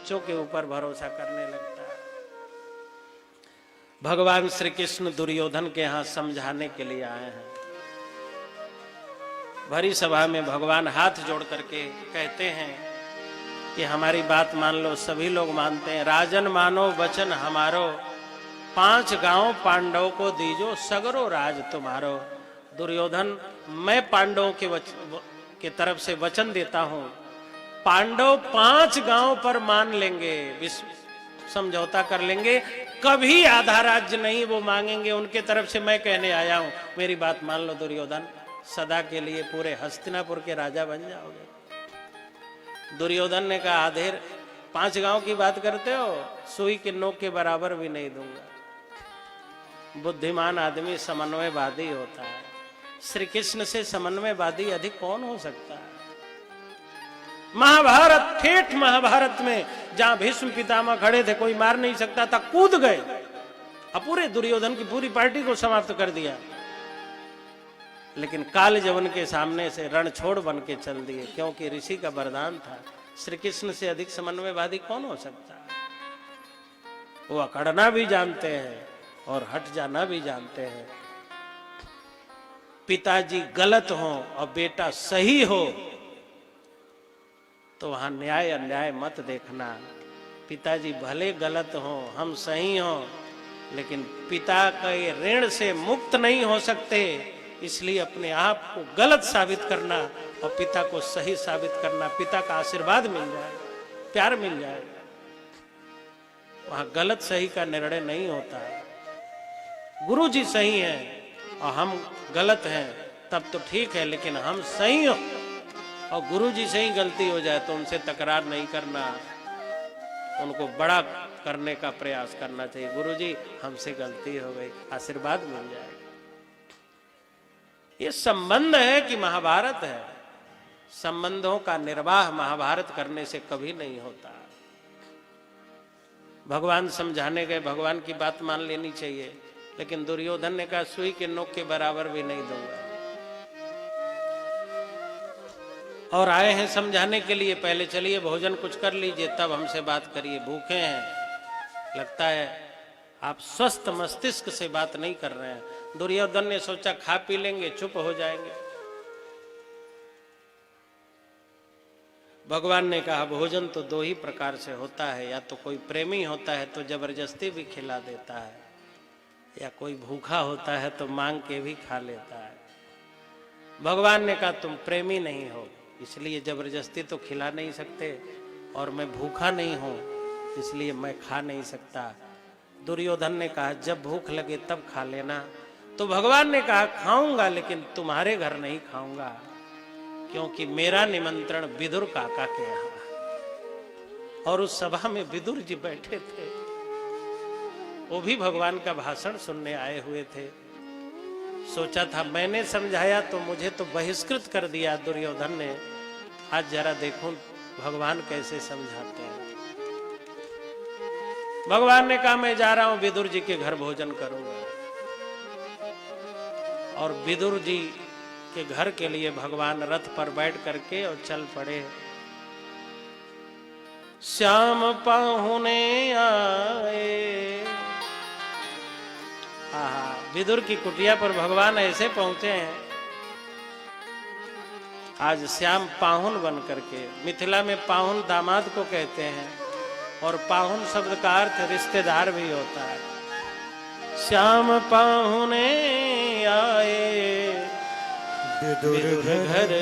बच्चों के ऊपर भरोसा करने लगता है। भगवान श्री कृष्ण दुर्योधन के यहां समझाने के लिए आए हैं। भरी सभा में भगवान हाथ जोड़ करके कहते हैं कि हमारी बात मान लो। सभी लोग मानते हैं। राजन मानो वचन हमारो, 5 गांव पांडव को दीजो, सगरो राज तुम्हारो। दुर्योधन, मैं पांडवों के तरफ से वचन देता हूं, पांडव 5 गांव पर मान लेंगे, समझौता कर लेंगे, कभी आधा राज्य नहीं वो मांगेंगे। उनके तरफ से मैं कहने आया हूं, मेरी बात मान लो दुर्योधन, सदा के लिए पूरे हस्तिनापुर के राजा बन जाओगे। दुर्योधन ने कहा, आधे 5 गांव की बात करते हो, सुई के नोक के बराबर भी नहीं दूंगा। बुद्धिमान आदमी समन्वयवादी होता है। श्री कृष्ण से समन्वयवादी अधिक कौन हो सकता है। महाभारत, ठेठ महाभारत में जहां भीष्म पितामह खड़े थे, कोई मार नहीं सकता था, कूद गए, अब पूरे दुर्योधन की पूरी पार्टी को समाप्त कर दिया। लेकिन काल जवन के सामने से रण छोड़ बन के चल दिए, क्योंकि ऋषि का वरदान था। श्री कृष्ण से अधिक समन्वयवादी कौन हो सकता है। वो अकड़ना भी जानते हैं और हट जाना भी जानते हैं। पिताजी गलत हो और बेटा सही हो तो वहां न्याय अन्याय मत देखना। पिताजी भले गलत हो, हम सही हो, लेकिन पिता के ऋण से मुक्त नहीं हो सकते। इसलिए अपने आप को गलत साबित करना और पिता को सही साबित करना, पिता का आशीर्वाद मिल जाए, प्यार मिल जाए, वहां गलत सही का निर्णय नहीं होता। गुरु जी सही हैं और हम गलत हैं तब तो ठीक है, लेकिन हम सही हो और गुरु जी से ही गलती हो जाए तो उनसे तकरार नहीं करना, उनको बड़ा करने का प्रयास करना चाहिए। गुरु जी हमसे गलती हो गई, आशीर्वाद मिल जाएगा। ये संबंध है कि महाभारत है। संबंधों का निर्वाह महाभारत करने से कभी नहीं होता। भगवान समझाने गए, भगवान की बात मान लेनी चाहिए, लेकिन दुर्योधन ने कहा, सुई के नोक के बराबर भी नहीं दूंगा। और आए हैं समझाने के लिए, पहले चलिए भोजन कुछ कर लीजिए तब हमसे बात करिए, भूखे हैं। लगता है आप स्वस्थ मस्तिष्क से बात नहीं कर रहे हैं। दुर्योधन ने सोचा खा पी लेंगे, चुप हो जाएंगे। भगवान ने कहा, भोजन तो 2 ही प्रकार से होता है, या तो कोई प्रेमी होता है तो जबरदस्ती भी खिला देता है, या कोई भूखा होता है तो मांग के भी खा लेता है। भगवान ने कहा, तुम प्रेमी नहीं हो, इसलिए जबरदस्ती तो खिला नहीं सकते, और मैं भूखा नहीं हूं इसलिए मैं खा नहीं सकता। दुर्योधन ने कहा, जब भूख लगे तब खा लेना। तो भगवान ने कहा, खाऊंगा लेकिन तुम्हारे घर नहीं खाऊंगा, क्योंकि मेरा निमंत्रण विदुर काका के यहाँ। और उस सभा में विदुर जी बैठे थे, वो भी भगवान का भाषण सुनने आए हुए थे। सोचा था मैंने समझाया तो मुझे तो बहिष्कृत कर दिया दुर्योधन ने, आज जरा देखूं भगवान कैसे समझाते हैं। भगवान ने कहा, मैं जा रहा हूं विदुर जी के घर भोजन करूंगा। और विदुर जी के घर के लिए भगवान रथ पर बैठ करके और चल पड़े। श्याम पाहुने आए। विदुर की कुटिया पर भगवान ऐसे पहुंचे हैं आज श्याम पाहुन बन करके। मिथिला में पाहुन दामाद को कहते हैं, और पाहुन शब्द का अर्थ रिश्तेदार भी होता है। श्याम पाहुने आए विदुर घर,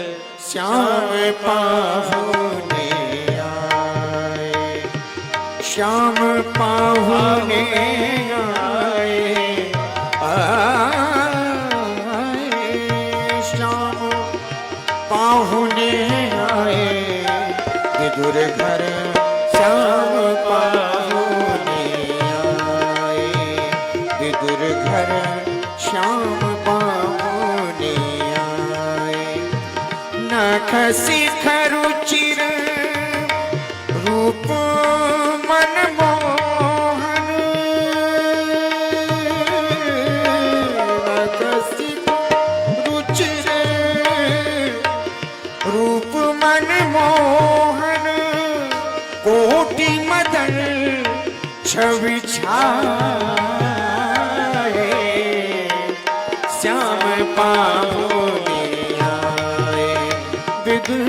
श्याम पाहुने आए, श्याम पाहुने आए, श्याम पाहुने आए विदुर घर, श्याम पाहुने आए विदुर घर, श्याम पाहुने आए। नख शिख रुचिर रूप मनमोहन, नख शिख रुचिर रूप मनमोहन, कोटि मदन छवि छाए श्याम पाहुने आए विदुर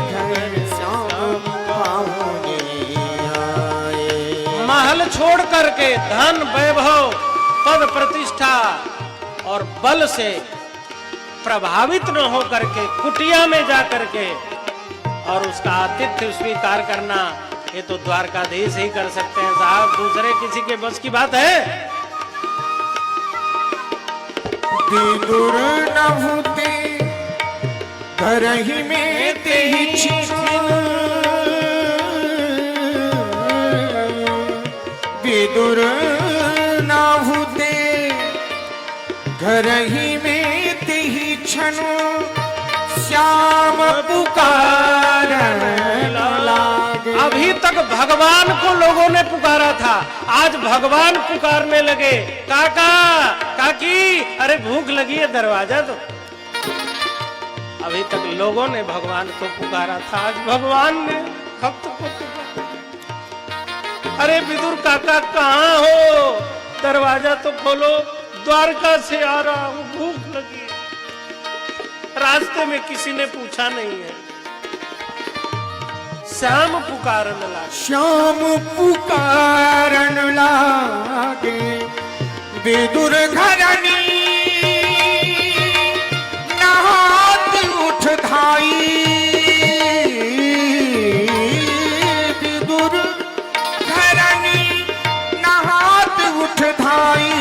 घर श्याम पाहुने आए। महल छोड़ करके धन वैभव पद प्रतिष्ठा और बल से प्रभावित न हो करके कुटिया में जा करके और उसका आतिथ्य स्वीकार करना, ये तो द्वारकाधीश ही कर सकते हैं साहब, दूसरे किसी के बस की बात है? विदुर न होते घर ही में ते ही विदुर न होते घर ही में ते ही क्षणो श्याम पुकार लागे। अभी तक भगवान को लोगों ने पुकारा था, आज भगवान पुकारने लगे, काका काकी अरे भूख लगी है दरवाजा तो। अभी तक लोगों ने भगवान को पुकारा था, आज भगवान ने भक्त को पुकारा। अरे विदुर काका कहाँ हो, दरवाजा तो खोलो, द्वारका से आ रहा हूं, भूख लगी है। रास्ते में किसी ने पूछा नहीं है। श्याम पुकारन लागे, श्याम पुकारन लागे विदुर घरनी नहात उठ धाई विदुर घरनी नहात उठ धाई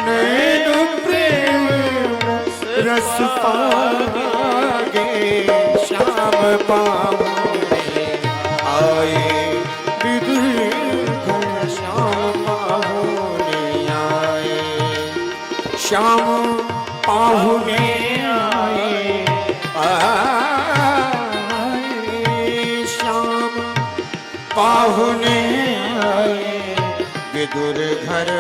नैन प्रेम रस पागे श्याम पाहुने आए विदुर घर श्याम पाहुने आए श्याम पाहुने आए श्याम पाहुने आए विदुर घर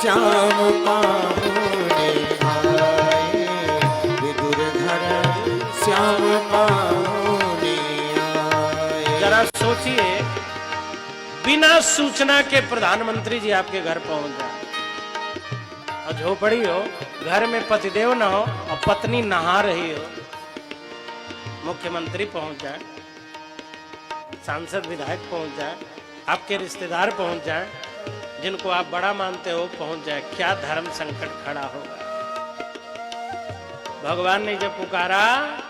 श्याम पाहुने आए विदुर घर श्याम पाहुने आए। जरा सोचिए, बिना सूचना के प्रधानमंत्री जी आपके घर पहुंच जाए और झोपड़ी हो, घर में पतिदेव न हो और पत्नी नहा रही हो, मुख्यमंत्री पहुंच जाए, सांसद विधायक पहुंच जाए, आपके रिश्तेदार पहुंच जाए, जिनको आप बड़ा मानते हो पहुंच जाए, क्या धर्म संकट खड़ा होगा। भगवान ने जब पुकारा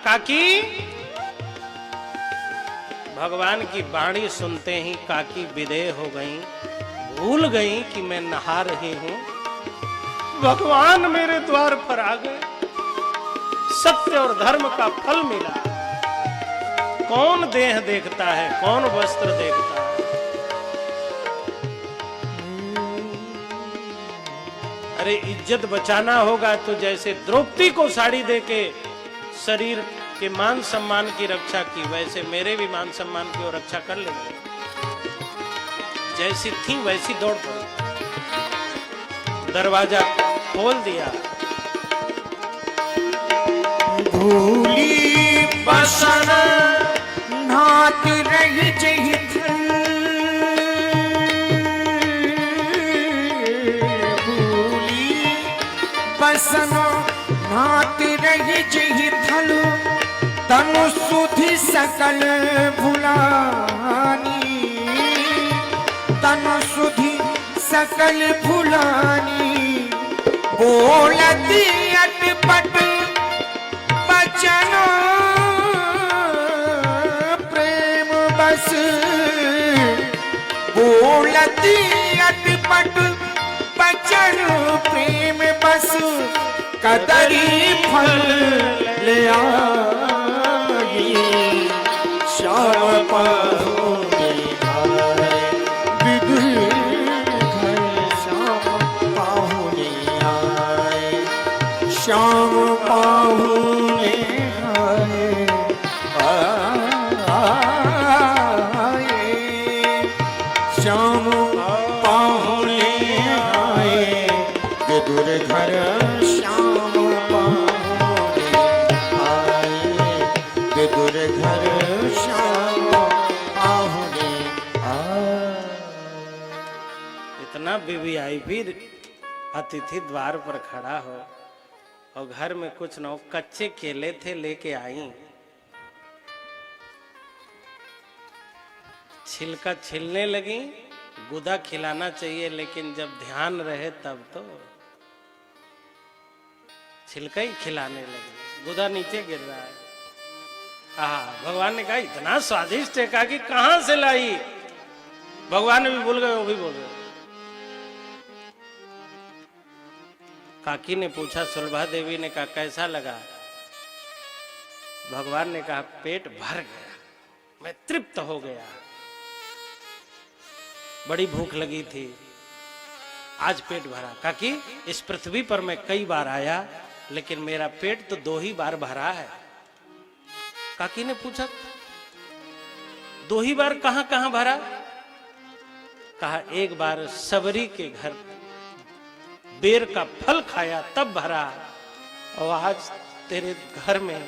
काकी, भगवान की वाणी सुनते ही काकी विदेह हो गई, भूल गई कि मैं नहा रही हूं। भगवान मेरे द्वार पर आ गए, सत्य और धर्म का फल मिला। कौन देह देखता है, कौन वस्त्र देखता है? अरे इज्जत बचाना होगा तो जैसे द्रौपदी को साड़ी देके शरीर के मान सम्मान की रक्षा की, वैसे मेरे भी मान सम्मान की वो रक्षा कर लेंगे। जैसी थी वैसी दौड़ पड़ी, दरवाजा खोल दिया। भूली बसन नात रही जही भूली बसन नात रही जही थल तनु सुधि सकल भुलानी तनु सुधि सकल भुलानी बोलती अटपट बचन प्रेम बस बोलती अटपट बचन प्रेम बस कदरी फल ले आई श्याम पाहुने आए विदुर घर श्याम पाहुने आए श्याम पाहुने आए श्याम पाहुने आए विदुर घर श्याम पाहुने आए विदुर घर श्याम पाहुने ना वीवीआईपी अतिथि द्वार पर खड़ा हो और घर में कुछ न हो, कच्चे केले थे लेके आई, छिलका छिलने लगी। गुदा खिलाना चाहिए लेकिन जब ध्यान रहे तब तो छिलका ही खिलाने लगी, गुदा नीचे गिर रहा है। भगवान ने कहा इतना स्वादिष्ट है, कहा कि कहां से लाई। भगवान भी भूल गए, वो भी भूल गए। काकी ने पूछा, सुलभा देवी ने कहा कैसा लगा? भगवान ने कहा पेट भर गया, मैं तृप्त हो गया। बड़ी भूख लगी थी, आज पेट भरा। काकी इस पृथ्वी पर मैं कई बार आया लेकिन मेरा पेट तो 2 ही बार भरा है। काकी ने पूछा 2 ही बार कहां कहां भरा? कहा एक बार सबरी के घर बेर का फल खाया तब भरा, और आज तेरे घर में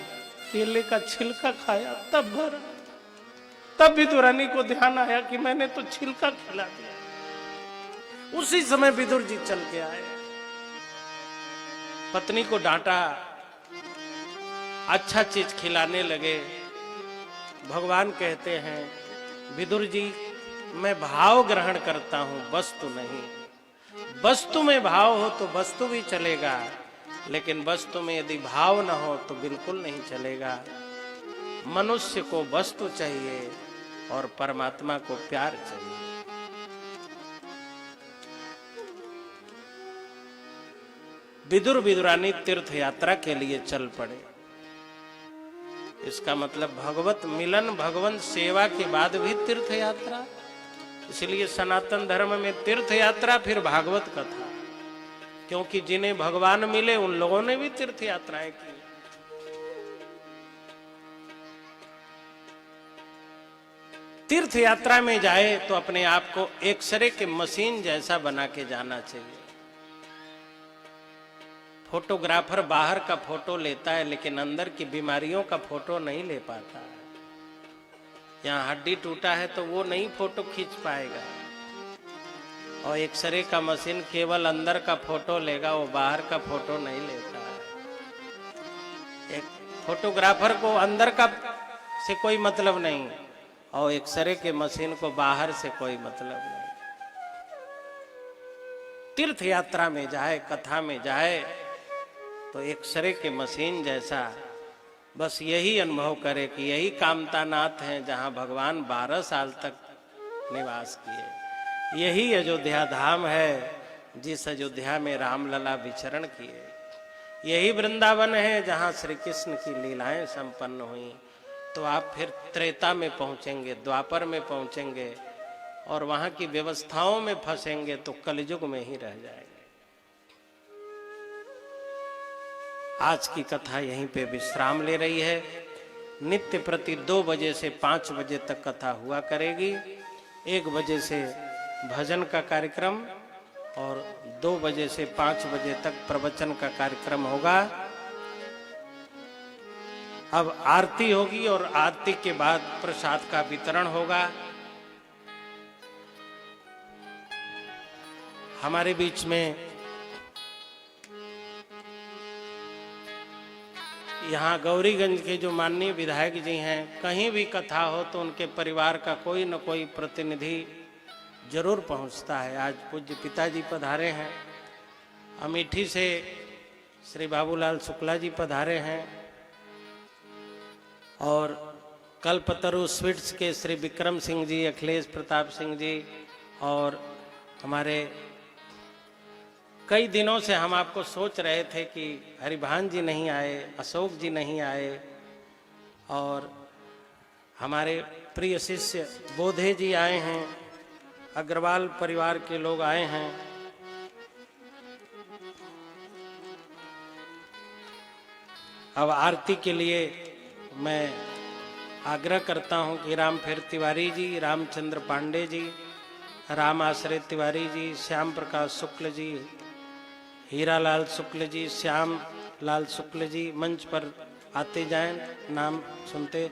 केले का छिलका खाया तब भरा। तब विदुर रानी को ध्यान आया कि मैंने तो छिलका खिला दिया। उसी समय विदुर जी चल के आए, पत्नी को डांटा, अच्छा चीज खिलाने लगे। भगवान कहते हैं विदुर जी मैं भाव ग्रहण करता हूं, वस्तु नहीं। वस्तु में भाव हो तो वस्तु भी चलेगा, लेकिन वस्तु में यदि भाव न हो तो बिल्कुल नहीं चलेगा। मनुष्य को वस्तु चाहिए और परमात्मा को प्यार चाहिए। विदुर विदुरानी तीर्थ यात्रा के लिए चल पड़े। इसका मतलब भगवत मिलन, भगवंत सेवा के बाद भी तीर्थ यात्रा। इसलिए सनातन धर्म में तीर्थ यात्रा फिर भागवत कथा, क्योंकि जिन्हें भगवान मिले उन लोगों ने भी तीर्थ यात्राएं की। तीर्थ यात्रा में जाए तो अपने आप को एक्सरे के मशीन जैसा बना के जाना चाहिए। फोटोग्राफर बाहर का फोटो लेता है लेकिन अंदर की बीमारियों का फोटो नहीं ले पाता है। यहाँ हड्डी टूटा है तो वो नहीं फोटो खींच पाएगा, और एक्सरे का मशीन केवल अंदर का फोटो लेगा, वो बाहर का फोटो नहीं लेता है। एक फोटोग्राफर को अंदर का से कोई मतलब नहीं, और एक्सरे के मशीन को बाहर से कोई मतलब नहीं। तीर्थ यात्रा में जाए, कथा में जाए तो एक्सरे के मशीन जैसा बस यही अनुभव करे कि यही कामता नाथ हैं जहां भगवान 12 साल तक निवास किए। यही अयोध्या धाम है जिस अयोध्या में रामलला विचरण किए। यही वृंदावन है जहां श्री कृष्ण की लीलाएं संपन्न हुई। तो आप फिर त्रेता में पहुंचेंगे, द्वापर में पहुंचेंगे, और वहां की व्यवस्थाओं में फंसेंगे तो कलयुग में ही रह जाएंगे। आज की कथा यहीं पे विश्राम ले रही है। नित्य प्रति 2 बजे से 5 बजे तक कथा हुआ करेगी। 1 बजे से भजन का कार्यक्रम और 2 बजे से 5 बजे तक प्रवचन का कार्यक्रम होगा। अब आरती होगी और आरती के बाद प्रसाद का वितरण होगा। हमारे बीच में यहाँ गौरीगंज के जो माननीय विधायक जी हैं, कहीं भी कथा हो तो उनके परिवार का कोई न कोई प्रतिनिधि जरूर पहुँचता है। आज पूज्य पिताजी पधारे हैं, अमेठी से श्री बाबूलाल शुक्ला जी पधारे हैं, और कल्पतरु स्वीट्स के श्री विक्रम सिंह जी, अखिलेश प्रताप सिंह जी, और हमारे कई दिनों से हम आपको सोच रहे थे कि हरिभान जी नहीं आए, अशोक जी नहीं आए, और हमारे प्रिय शिष्य बोधे जी आए हैं, अग्रवाल परिवार के लोग आए हैं। अब आरती के लिए मैं आग्रह करता हूं कि रामफेर तिवारी जी, रामचंद्र पांडे जी, राम आश्रय तिवारी जी, श्याम प्रकाश शुक्ल जी, हीरालाल शुक्ल जी, श्याम लाल शुक्ल जी मंच पर आते जाएं, नाम सुनते।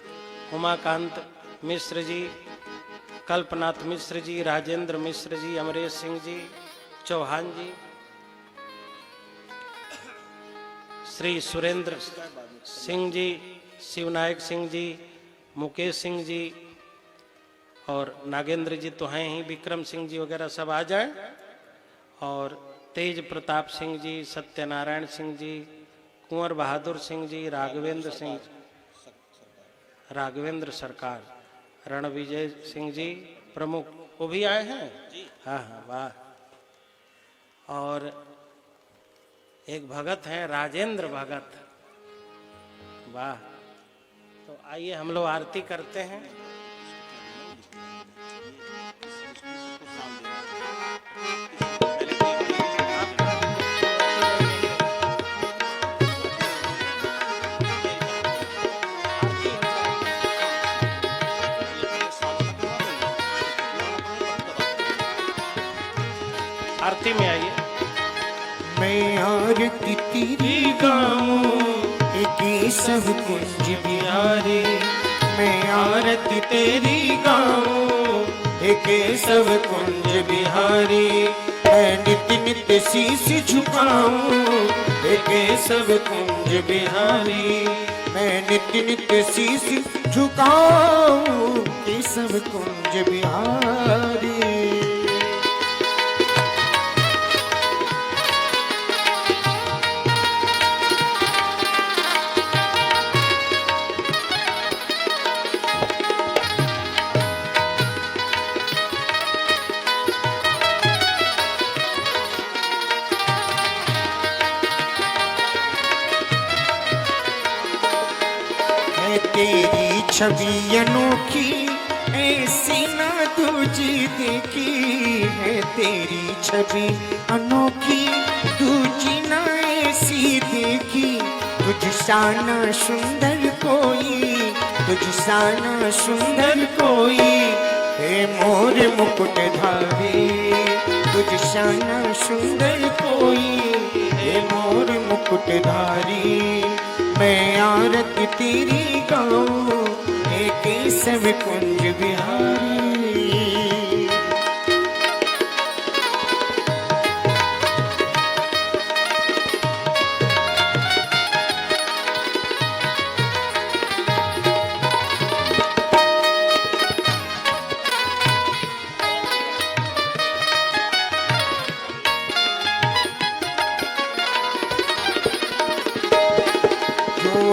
उमाकांत मिश्र जी, कल्पनाथ मिश्र जी, राजेंद्र मिश्र जी, अमरेश सिंह जी, चौहान जी, श्री सुरेंद्र सिंह जी, शिवनायक सिंह जी, मुकेश सिंह जी और नागेंद्र जी तो हैं ही, विक्रम सिंह जी वगैरह सब आ जाएं। और तेज प्रताप सिंह जी, सत्यनारायण सिंह जी, कुंवर बहादुर सिंह जी, राघवेंद्र सरकार, रणविजय सिंह जी प्रमुख, वो भी आए हैं। हाँ हाँ, वाह। और एक भगत हैं राजेंद्र भगत, वाह। तो आइए हम लोग आरती करते हैं। आरती में आइए। मैं आरती तेरी गाऊं एक सब कुंज बिहारी, मैं आरती तेरी गाऊं एक सब कुंज बिहारी, मैं नित्य नित्य शीश झुकाऊं एक सब कुंज बिहारी, मैं नित्य नित्य शीश झुकाऊं एक सब कुंज बिहारी। तेरी छवि अनोखी ऐसी ना दूजी देखी है, तेरी छवि अनोखी दूजी ना ऐसी देखी, तुझ सा ना सुंदर कोई, तुझ सा ना सुंदर कोई, हे मोर मुकुटधारी, तुझ सा ना सुंदर कोई, हे मोर मुकुटधारी, मैं आरती तेरी गाऊं एक सब कुंज बिहारी।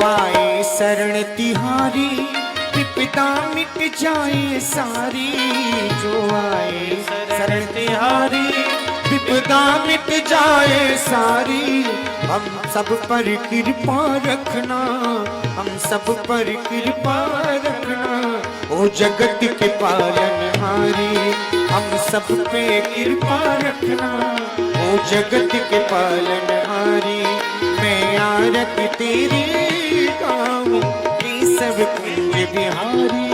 आए शरण तिहारी विपदा मिट जाए सारी, जो आए शरण तिहारी विपदा मिट जाए सारी, हम सब पर कृपा रखना, हम सब पर कृपा रखना, ओ जगत के पालनहारी, हम सब पे कृपा रखना, ओ जगत के पालनहारी, मैं आरती तेरी गाऊं ये सब कुंज बिहारी।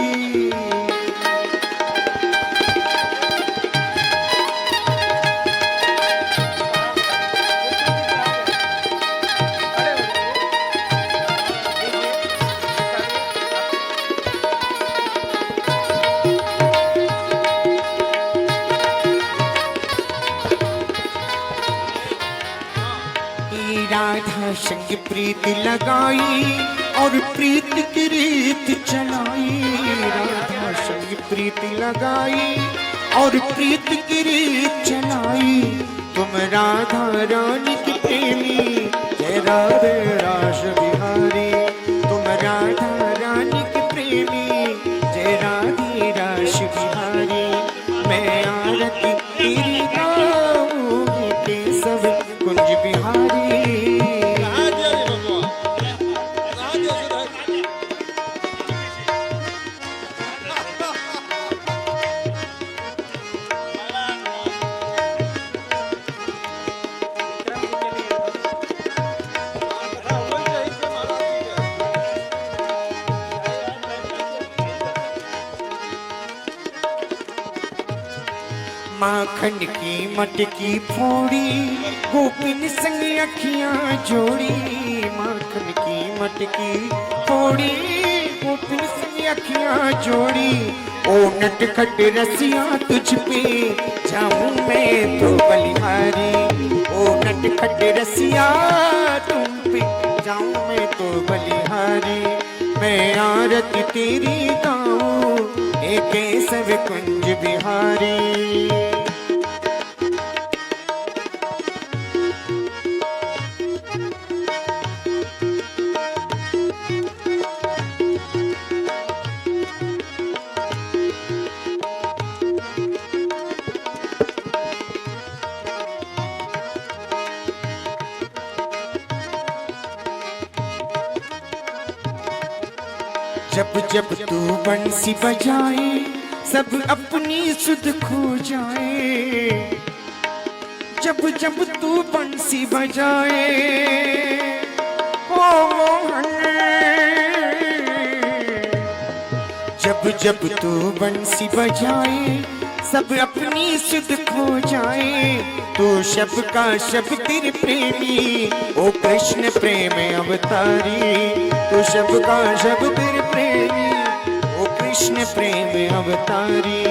राधा संग प्रीत लगाई और प्रीत की रीत चलाई, राधा संग प्रीत लगाई और प्रीत की रीत चलाई, तुम राधा रानी की प्रेमी जय राधे रास बिहारी, तुम राधा रानी की प्रेमी जय राधे रास बिहारी, मैं आरती तेरी गाऊं के सब कुंज बिहारी। माखन की मटकी फोड़ी गोपिन संग अखियां जोड़ी, माखन की मटकी फोड़ी गोपिन संग अखियां जोड़ी, ओ नटखट रसिया तुझ पे जाऊं मैं तो बलिहारी, ओ नटखट रसिया तुम पे जाऊं मैं तो बलिहारी। मैं आरती तेरी गाऊं हे केसव कुंज बिहारी। जब जब तू बंसी बजाए सब अपनी सुध खो जाए, जब जब तू बंसी बजाए ओ मोहन, जब जब तू बंसी बजाए सब अपनी सुध खो जाए। तू शब का शब तेरे प्रेमी ओ कृष्ण प्रेम अवतारी, तू शब का शब तेरे प्रेमी ओ कृष्ण प्रेम अवतारी।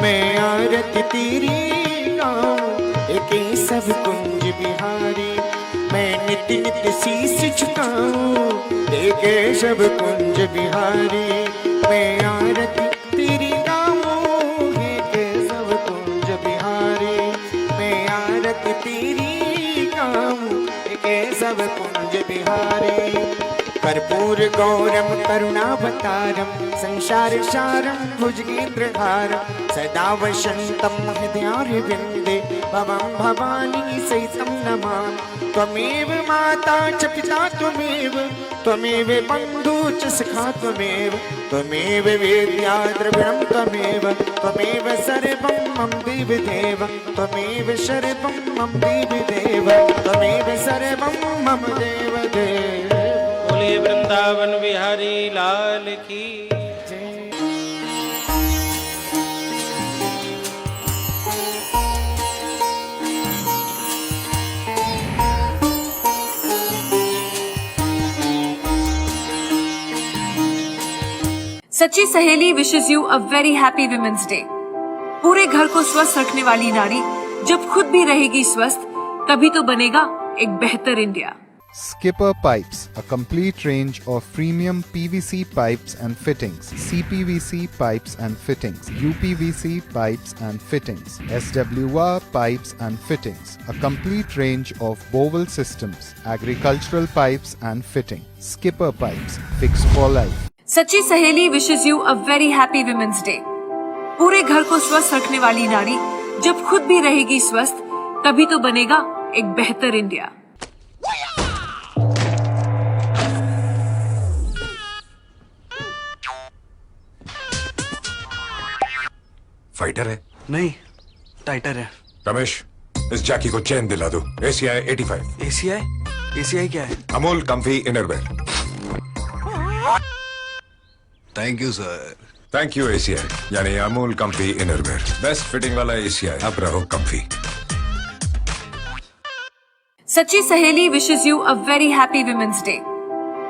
मैं आरती तेरी गाऊं एक सब कुंज बिहारी, मैं नित नित शीश झुकाऊं एक सब कुंज बिहारी। मैं आरती तेरी गाऊं एक सब कुंज बिहारी, मैं आरती तेरी गाऊं एक सब कुंज बिहारी। कर्पूर गौरम करुणावतारम संसार सारम भुजगेन्द्रहारम सदा वसंतम हृदयारविंदे भवं भवानी सहितं नमामि। त्वमेव माता च पिता त्वमेव, त्वमेव बन्धु च सखा त्वमेव, त्वमेव वेद्या द्रविणं त्वमेव, त्वमेव सर्वं मम देवदेव, त्वमेव सर्वं मम देवदेव, त्वमेव सर्वं मम देवदेव। बोलिए वृंदावन बिहारी लाल की। सच्ची सहेली wishes you a very happy women's day. पूरे घर को स्वस्थ रखने वाली नारी जब खुद भी रहेगी स्वस्थ, तभी तो बनेगा एक बेहतर India. Skipper Pipes, a complete range of premium PVC pipes and fittings, CPVC pipes and fittings, UPVC pipes and fittings, SWR pipes and fittings, a complete range of bowel systems, agricultural pipes and fitting. Skipper Pipes, fixed for life. सच्ची सहेली wishes you a very happy women's day. पूरे घर को स्वस्थ रखने वाली नारी जब खुद भी रहेगी स्वस्थ, तभी तो बनेगा एक बेहतर इंडिया। फाइटर है? नहीं, टाइटर है। रमेश, इस जैकी को चेन दिला दो। ACI 85। ACI क्या है? Amul comfy innerwear. Thank you sir. Thank you ACI, यानी Amul comfy innerwear, best fitting वाला ACI। अब रहो कंफी। सच्ची सहेली wishes you a very happy women's day.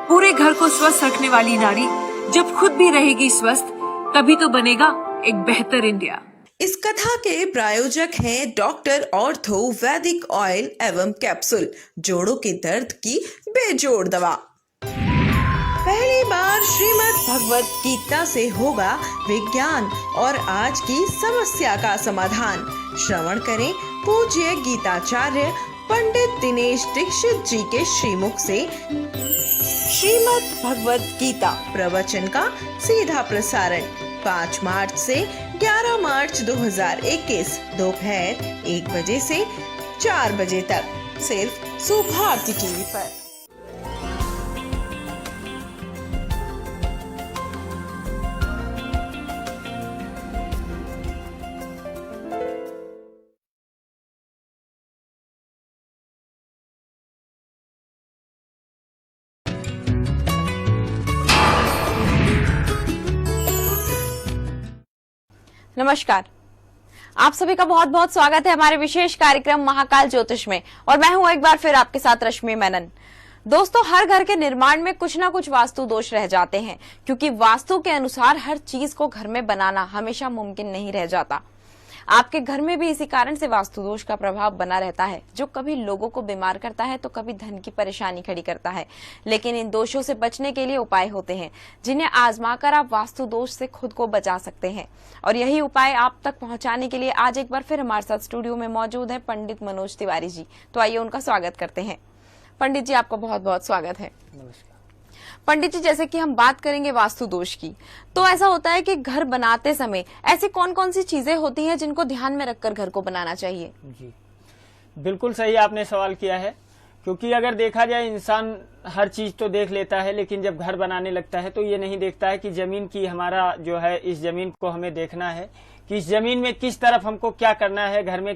पूरे घर को स्वस्थ रखने वाली नारी जब खुद भी रहेगी स्वस्थ, तभी तो बनेगा एक बेहतर इंडिया। इस कथा के प्रायोजक हैं डॉक्टर ऑर्थो वैदिक ऑयल एवं कैप्सूल, जोड़ों के दर्द की बेजोड़ दवा। पहली बार श्रीमद् भगवत गीता से होगा विज्ञान और आज की समस्या का समाधान। श्रवण करें पूज्य गीताचार्य पंडित दिनेश दीक्षित जी के श्रीमुख से श्रीमद् भगवत गीता प्रवचन का सीधा प्रसारण 5 मार्च से 11 मार्च 2021 दोपहर 1 बजे से 4 बजे तक सिर्फ सुभारती टीवी पर। नमस्कार, आप सभी का बहुत बहुत स्वागत है हमारे विशेष कार्यक्रम महाकाल ज्योतिष में। और मैं हूं एक बार फिर आपके साथ रश्मि मेनन। दोस्तों, हर घर के निर्माण में कुछ ना कुछ वास्तु दोष रह जाते हैं, क्योंकि वास्तु के अनुसार हर चीज को घर में बनाना हमेशा मुमकिन नहीं रह जाता। आपके घर में भी इसी कारण से वास्तु दोष का प्रभाव बना रहता है, जो कभी लोगों को बीमार करता है तो कभी धन की परेशानी खड़ी करता है। लेकिन इन दोषों से बचने के लिए उपाय होते हैं, जिन्हें आजमाकर आप वास्तु दोष से खुद को बचा सकते हैं। और यही उपाय आप तक पहुंचाने के लिए आज एक बार फिर हमारे साथ स्टूडियो में मौजूद है पंडित मनोज तिवारी जी। तो आइए उनका स्वागत करते हैं। पंडित जी, आपका बहुत बहुत स्वागत है। पंडित जी, जैसे कि हम बात करेंगे वास्तु दोष की, तो ऐसा होता है कि घर बनाते समय ऐसी कौन कौन सी चीजें होती हैं जिनको ध्यान में रखकर घर को बनाना चाहिए? जी, बिल्कुल सही आपने सवाल किया है, क्योंकि अगर देखा जाए इंसान हर चीज तो देख लेता है, लेकिन जब घर बनाने लगता है तो ये नहीं देखता है कि जमीन की हमारा जो है, इस जमीन को हमें देखना है कि इस जमीन में किस तरफ हमको क्या करना है, घर में